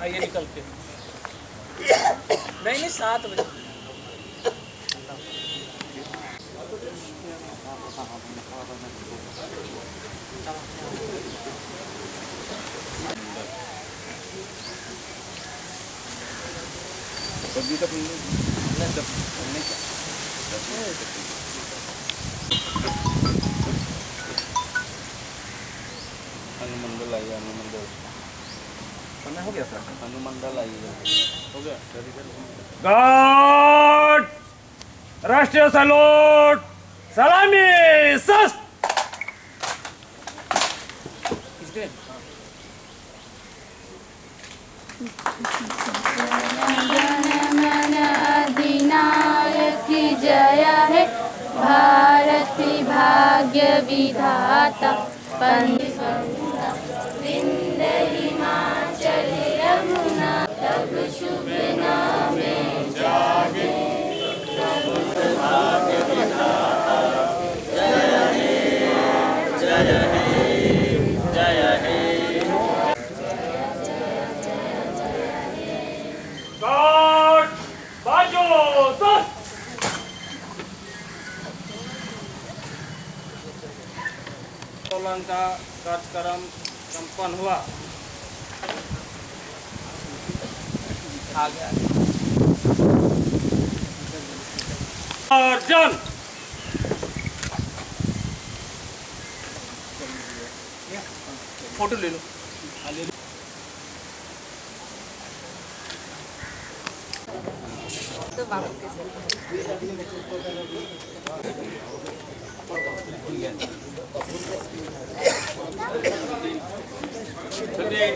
आइए निकल के। नहीं 7 बजे। अनुमंडल आई, अनुमंडल हो गया सर, अनुमंडल आई हो गया। गार्ड, राष्ट्रीय सैल्यूट, सलामी, सस्त। जनगण अधिनायक जय है, भारत भाग्य विधाता। विंध्य हिमाचल यमुना तब शुभ नामे जागे, भाग्य विधाता। जय हे जय हे जय हे। गार्ड, बाजू, सस्त। सोलन का कार्यक्रम संपन्न हुआ। आ गया। अर्जन, फोटो ले लो। तो बाबू कैसे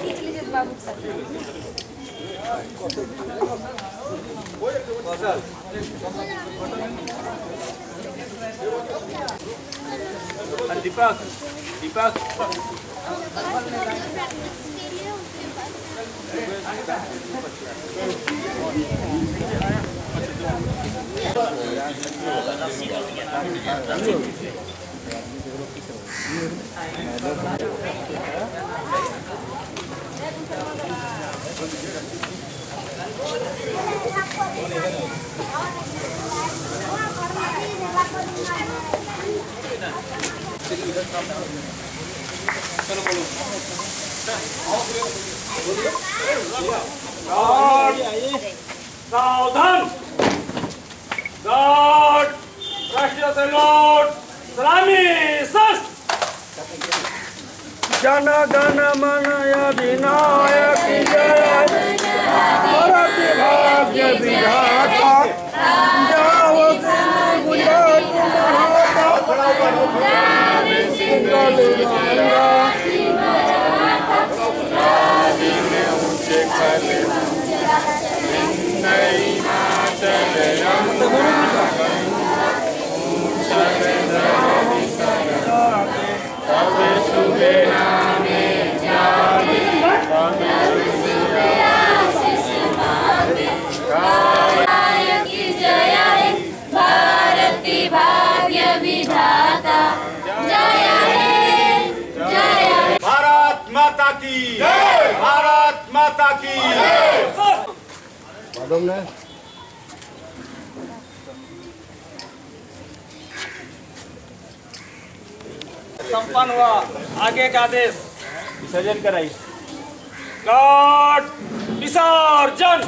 खींच लीजिए बाबू के साथ। दीपक, दीपक सावधान। गार्ड, राष्ट्रीय सैल्यूट, सलामी, सस्त। जन गण मन अधिनायक जय, भारत भाग्य विधाता। जाओ गुजरात भाग्य विधाता। जय हे जय। भारत माता की जय, भारत माता की जय। संपन्न हुआ। आगे का आदेश। विसर्जन कराई। गार्ड, विसर्जन।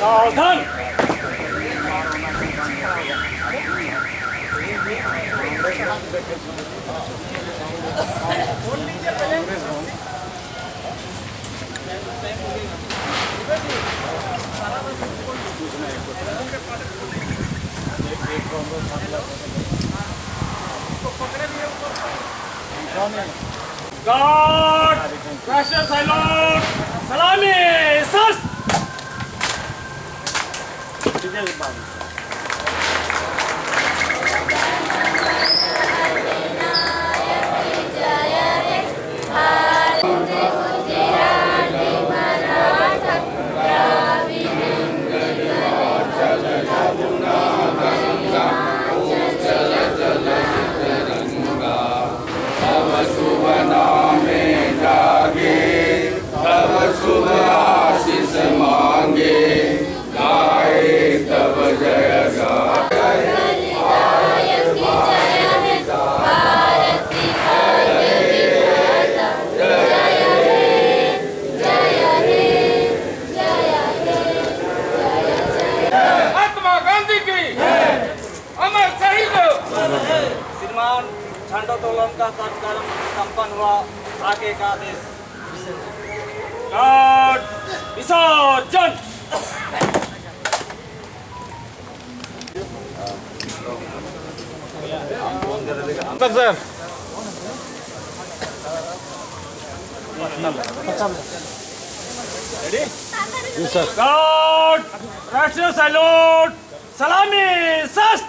सावधान। गार्ड, राष्ट्रीय सैल्यूट, सलामी, सर्च। श्रीमान झंडोत्तोलन का कार्यक्रम संपन्न हुआ। आगे का आदेश। गार्ड, विसर्जन। गार्ड, राष्ट्रीय सैल्यूट, सलामी, सर्च।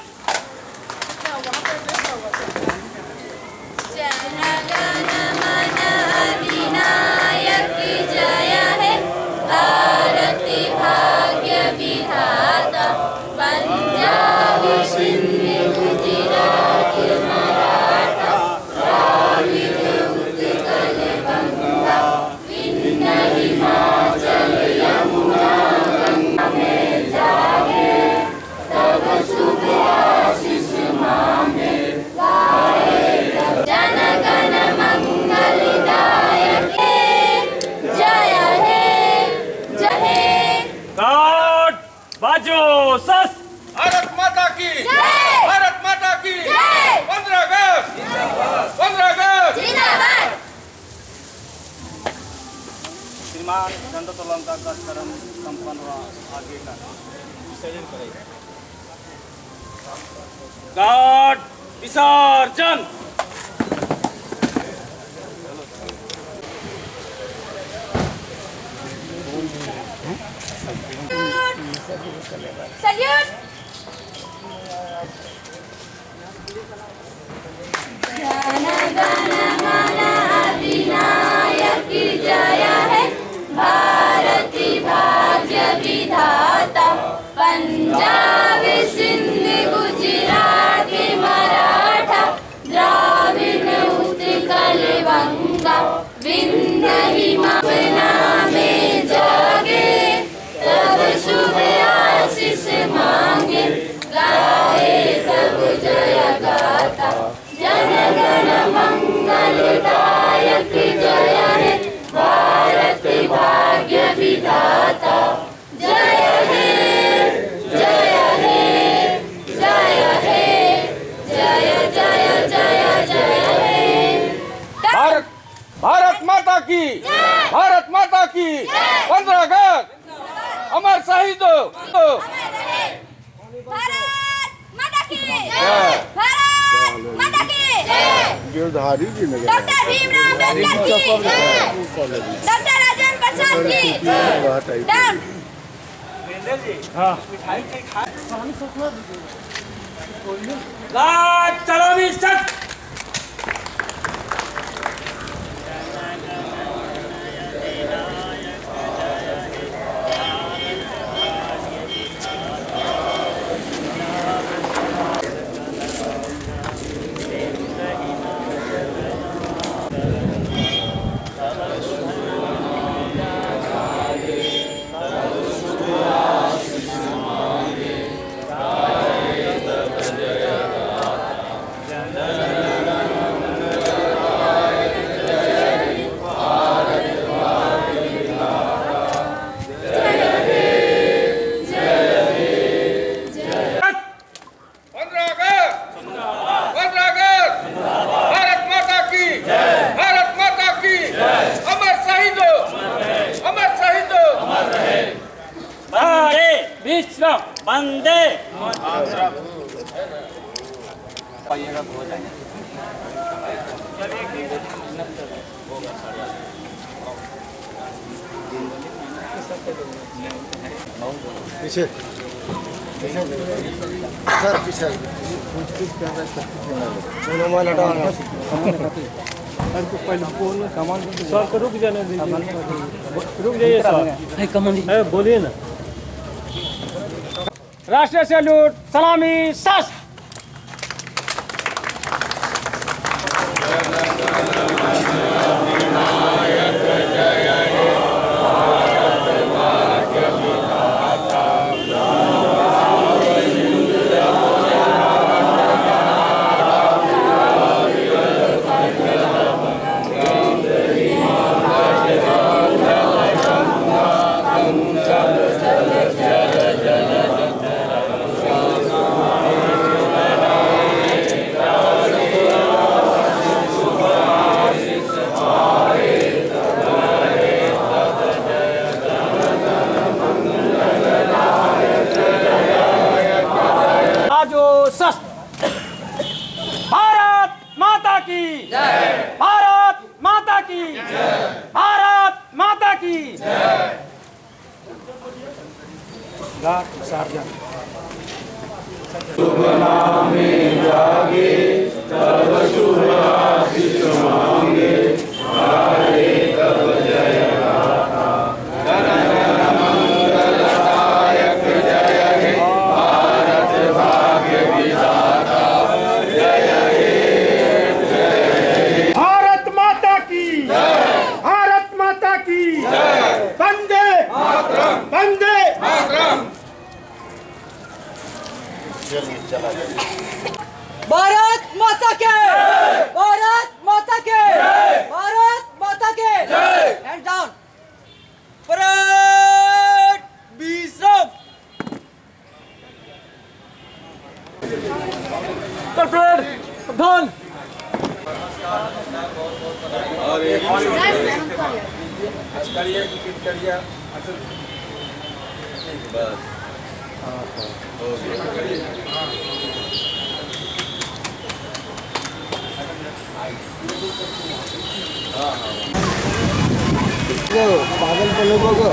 बाजू सस। भारत माता की भारत माता की 15 अगस्त 15 अगस्त। श्रीमान झंडोत्तोलन का कार्यक्रम संपन्न हुआ। आगे का विसर्जन करेगा। गार्ड, विसर्जन। सल्यूट। जन गण मन अधिनायक जय है, भारती भाग्य विधाता। पंजाब सिंध गुजरात मराठा, द्राविड़ उत्कल बंगा, विंध्य हिमालय में जागे, तब शुभ आशीष मांगे, गाए तब जय गाथा। जन गण मंगलदायक जय है, भारत भाग्य विधाता। जय है जय है जय है, जय जय जय जय है। भारत माता की भारत माता की 15 अगस्त। अमर शहीदों। भारत माता की भारत माता की गिरधारी जी ने डॉक्टर भीमराव अम्बेडकर की डॉक्टर राजेंद्र प्रसाद की डाउन। गार्ड, सलामी, सर्च। वंदे पाइएगा तो हो जाएगा। पीछे सर पीछे मोबाइल हटाओ सर को रुक जाने दीजिए, रुक जाइए सर, बोलिए ना। राष्ट्रीय सैल्यूट, सलामी, शस्त्र। भारत माता की जय, भारत माता की जय, भारत माता की जय। शुभ नामे जागे तब शुभ आशीष मांगे, हरे तब जय गाथा। जन गण मंगलदायक जय हे भारत भाग्य विधाता, जय हे जय हे। भारत माता की जय, भारत माता की जय, वंदे मातरम, वंदे मातरम। भारत माता के, भारत माता के, भारत माता के। Hand down. परेड विश्राम। प्रधान पागल को लोगों को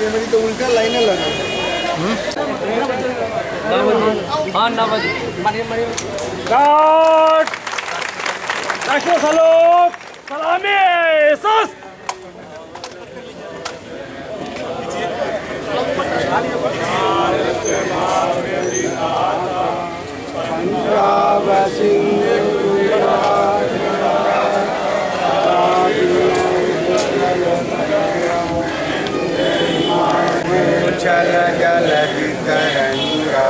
मेरी तो उल्टा लाइनें लगा। हाँ ना बजे गार्ड, राष्ट्रीय सैल्यूट, सलामी, शस्त्र। पंजाब सिंध उछल जल तरंगा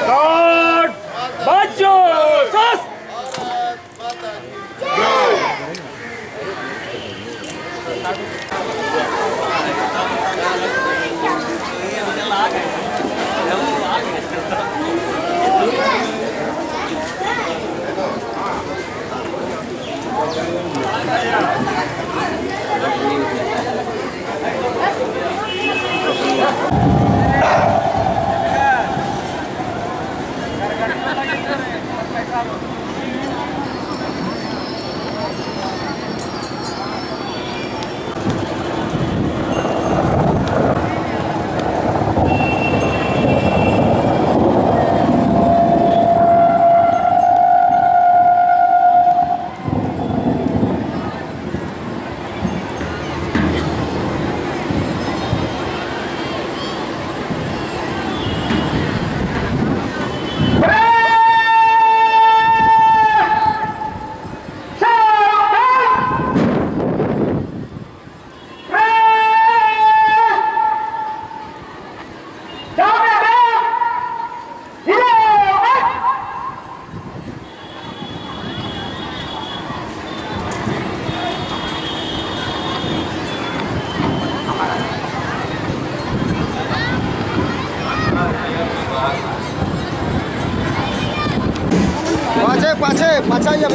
गार्ड, बच्चों, शस्त्र। अच्छा ये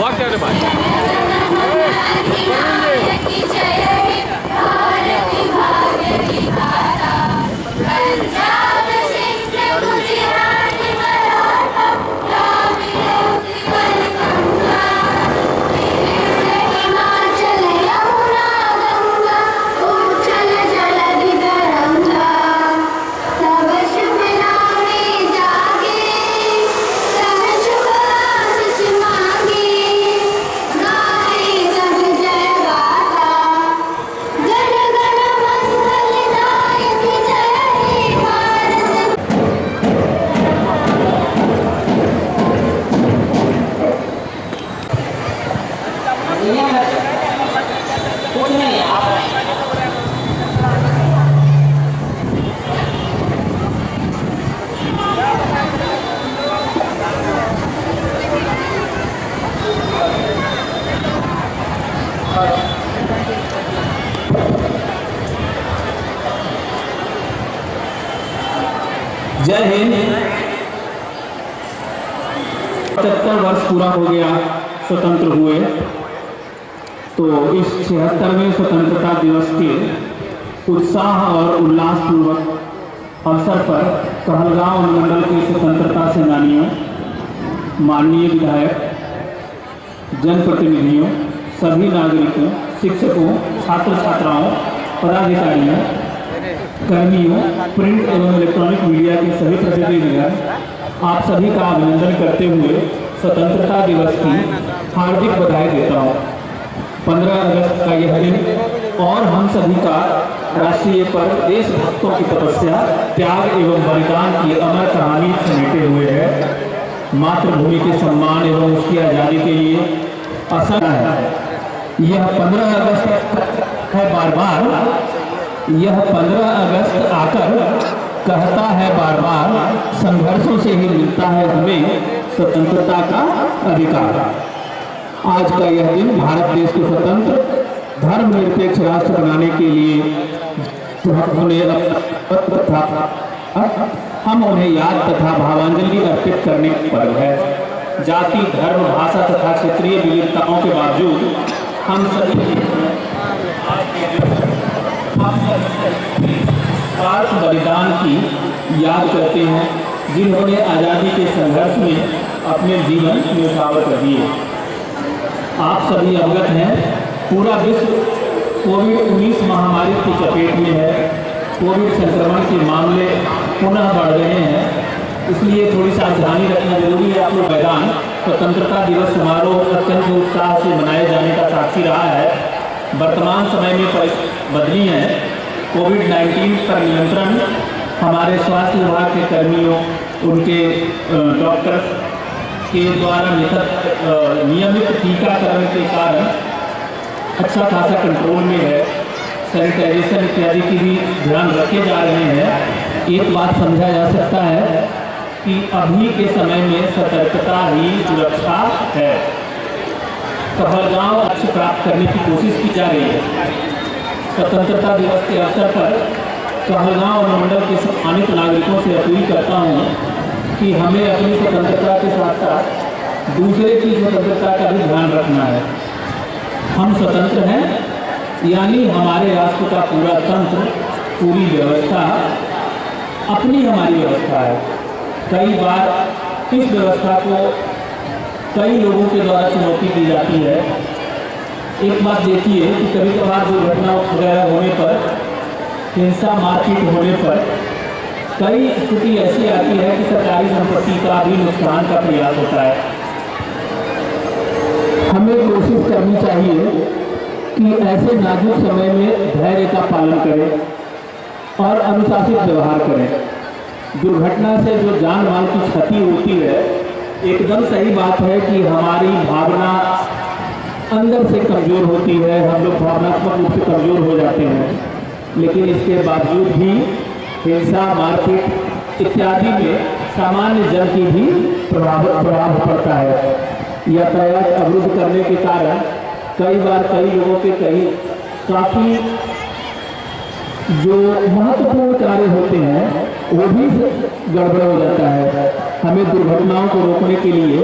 वाक क्या रे भाई? जय हिंद। 75 वर्ष पूरा हो गया स्वतंत्र हुए, तो इस 76वें स्वतंत्रता दिवस के उत्साह और उल्लास पूर्वक अवसर पर कहलगांव अनुमंडल के स्वतंत्रता सेनानियों, माननीय विधायक, जनप्रतिनिधियों, सभी नागरिकों, शिक्षकों, छात्र छात्राओं, पदाधिकारियों, कर्मियों, प्रिंट एवं इलेक्ट्रॉनिक मीडिया के सभी प्रतिनिधिगण, आप सभी का अभिनंदन करते हुए स्वतंत्रता दिवस की हार्दिक बधाई देता हूँ। 15 अगस्त का यह दिन और हम सभी का राष्ट्रीय पर्व देशभक्तों की तपस्या, त्याग एवं बलिदान की अमर कहानी समेटे हुए है। मातृभूमि के सम्मान एवं उसकी आज़ादी के लिए असर है। यह 15 अगस्त है बार बार, यह 15 अगस्त आकर कहता है बार बार, संघर्षों से ही मिलता है हमें स्वतंत्रता का अधिकार। आज का यह दिन भारत देश को स्वतंत्र धर्मनिरपेक्ष राष्ट्र बनाने के लिए हम उन्हें याद तथा भावांजलि अर्पित करने का पर्व है। जाति, धर्म, भाषा तथा क्षेत्रीय विविधताओं के बावजूद हम सभी निस्वार्थ बलिदान की याद करते हैं, जिन्होंने आज़ादी के संघर्ष में अपने जीवन न्यौछावर कर दिए। आप सभी अवगत हैं, पूरा विश्व कोविड-19 महामारी की चपेट में है। कोविड संक्रमण के मामले पुनः बढ़ रहे हैं, इसलिए थोड़ी सावधानी रखना जरूरी है। आप लोग मैदान स्वतंत्रता दिवस समारोह अत्यंत उत्साह से मनाए जाने का साक्षी रहा है। वर्तमान समय में बदली है। कोविड-19 पर नियंत्रण हमारे स्वास्थ्य विभाग के कर्मियों, उनके डॉक्टर्स के द्वारा नियमित टीकाकरण के कारण अच्छा खासा कंट्रोल में है। सैनिटाइजेशन इत्यादि की भी ध्यान रखे जा रहे हैं। एक बात समझा जा सकता है कि अभी के समय में सतर्कता ही सुरक्षा है। कहलगांव लक्ष्य प्राप्त करने की कोशिश की जा रही है। स्वतंत्रता दिवस के अवसर पर कहलगांव अनुमंडल के सम्मानित नागरिकों से अपील करता हूँ कि हमें अपनी स्वतंत्रता के साथ साथ दूसरे की स्वतंत्रता का भी ध्यान रखना है। हम स्वतंत्र हैं, यानी हमारे राष्ट्र का पूरा तंत्र, पूरी व्यवस्था अपनी हमारी व्यवस्था है। कई बार इस व्यवस्था को कई लोगों के द्वारा चुनौती दी जाती है। एक बात देखिए कि कभी कभार दुर्घटना वगैरह होने पर, हिंसा मारपीट होने पर कई स्थिति ऐसी आती है कि सरकारी संपत्ति का भी नुकसान का प्रयास होता है। हमें कोशिश करनी चाहिए कि ऐसे नाजुक समय में धैर्य का पालन करें और अनुशासित व्यवहार करें। दुर्घटना से जो जान माल की क्षति होती है, एकदम सही बात है कि हमारी भावना अंदर से कमज़ोर होती है, हम लोग भावनात्मक रूप से कमज़ोर हो जाते हैं। लेकिन इसके बावजूद भी हिंसा, मारपीट इत्यादि में सामान्य जन की भी प्रभाव पड़ता है। यातायात अवरुद्ध करने के कारण कई बार कई लोगों के काफ़ी जो महत्वपूर्ण कार्य होते हैं वो भी गड़बड़ हो जाता है। हमें दुर्घटनाओं को रोकने के लिए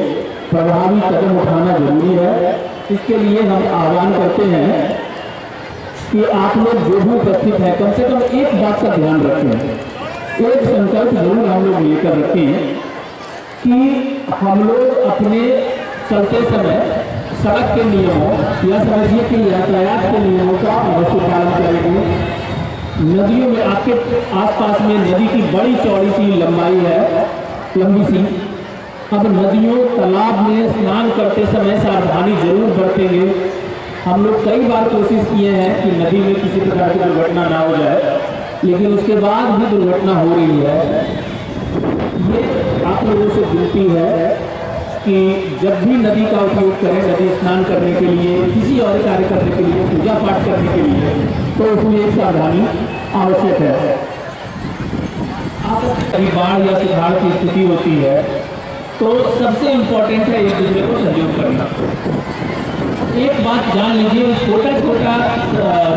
प्रभावी कदम उठाना जरूरी है। इसके लिए हम आह्वान करते हैं कि आप लोग जो भी उपस्थित हैं, कम से कम एक बात का ध्यान रखें, एक संकल्प जरूर हम लोग लेकर रखें कि हम लोग अपने चलते समय सड़क के नियमों या समझिए कि यातायात के नियमों का अवश्य पालन करेंगे। नदियों में, आपके आसपास में नदी की बड़ी चौड़ी सी लंबाई है, लंबी सी। अब नदियों, तालाब में स्नान करते समय सावधानी जरूर बरतेंगे। हम लोग कई बार कोशिश किए हैं कि नदी में किसी प्रकार की दुर्घटना ना हो जाए, लेकिन उसके बाद भी दुर्घटना हो रही है। ये आप लोगों से विनती है कि जब भी नदी का उपयोग करें, नदी स्नान करने के लिए, किसी और कार्य करने के लिए, पूजा पाठ करने के लिए, तो उसमें एक सावधानी आवश्यक है। कभी बाढ़ या सुखाड़ की स्थिति होती है तो सबसे इम्पोर्टेंट है एक दूसरे को सहयोग करना। एक बात जान लीजिए, छोटा छोटा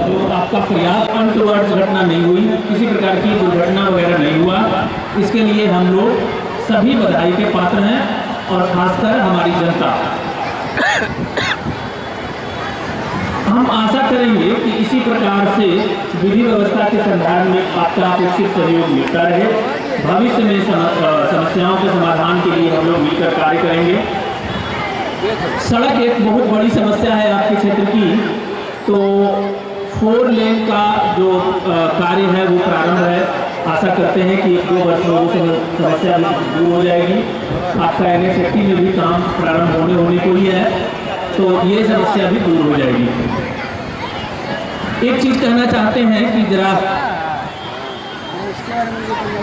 जो आपका प्रयास अनटुवर्ड्स घटना नहीं हुई, किसी प्रकार की दुर्घटना वगैरह नहीं हुआ, इसके लिए हम लोग सभी बधाई के पात्र हैं और खासकर हमारी जनता। हम आशा करेंगे कि इसी प्रकार से विधि व्यवस्था के संधान में आपका अपेक्षित सहयोग मिलता रहे। भविष्य में समस्याओं के समाधान के लिए हम लोग मिलकर कार्य करेंगे। सड़क एक बहुत बड़ी समस्या है आपके क्षेत्र की, तो 4 लेन का जो कार्य है वो प्रारंभ है। आशा करते हैं कि 1-2 वर्ष में वो समस्या दूर हो जाएगी। आपका NH80 में भी काम प्रारंभ होने को ही है, तो ये समस्या भी दूर हो जाएगी। एक चीज़ कहना चाहते हैं कि जरा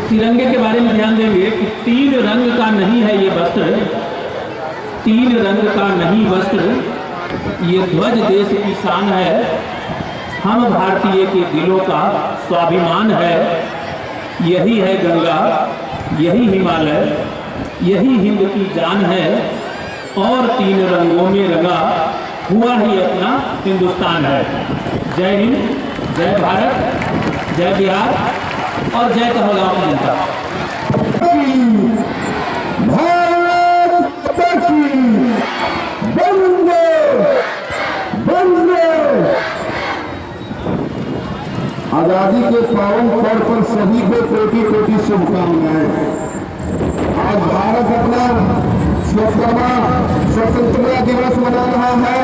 तिरंगे के बारे में ध्यान देंगे कि 3 रंग का नहीं है ये वस्त्र, 3 रंग का नहीं वस्त्र, ये ध्वज देश की शान है। हम भारतीय के दिलों का स्वाभिमान है। यही है गंगा, यही हिमालय, यही हिंद की जान है, और 3 रंगों में रंगा हुआ ही अपना हिंदुस्तान है। जय हिंद, जय भारत, जय बिहार और जय कहलगांव की जनता। आज आजादी के पावन पर्व पर सभी को कोटि कोटि शुभकामनाएं। आज भारत अपना 70वां स्वतंत्रता दिवस मना रहा है।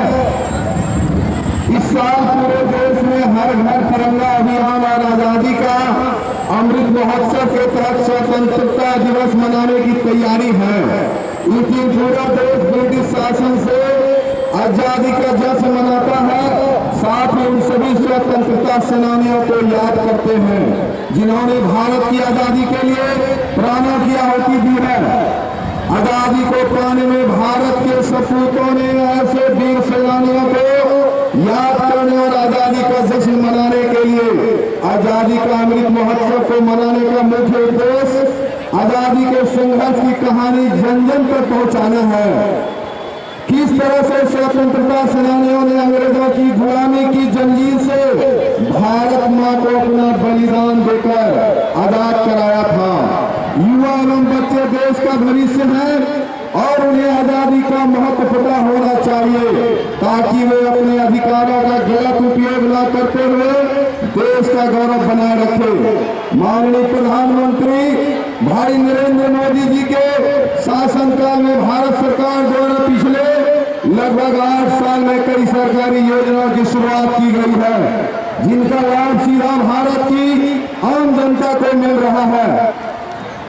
इस साल पूरे देश में हर घर तिरंगा अभियान और आजादी का अमृत महोत्सव के तहत स्वतंत्रता दिवस मनाने की तैयारी है। लेकिन पूरा देश ब्रिटिश शासन से आजादी का जश्न मनाता है। साथ ही उन सभी स्वतंत्रता सेनानियों को याद करते हैं जिन्होंने भारत की आजादी के लिए प्राणों की आहुति दी है। आजादी को पाने में भारत के सपूतों ने ऐसे वीर सेनानियों को याद करने और आजादी का जश्न मनाने के लिए आजादी का अमृत महोत्सव को मनाने का मुख्य उद्देश्य आजादी के संघर्ष की कहानी जन जन तक पहुंचाना है। किस तरह से स्वतंत्रता सेनानियों ने अंग्रेजों की गुलामी की जंजीर से भारत मां को अपना बलिदान देकर आजाद कराया था। युवा एवं बच्चे देश का भविष्य है और उन्हें आजादी का महत्व पता होना चाहिए ताकि वे अपने अधिकारों का गलत उपयोग न करते हुए देश का गौरव बनाए रखे। माननीय प्रधानमंत्री भाई नरेंद्र मोदी जी के शासनकाल में भारत सरकार द्वारा पिछले लगभग 8 साल में कई सरकारी योजनाओं की शुरुआत की गई है जिनका लाभ सीधा भारत की आम जनता को मिल रहा है।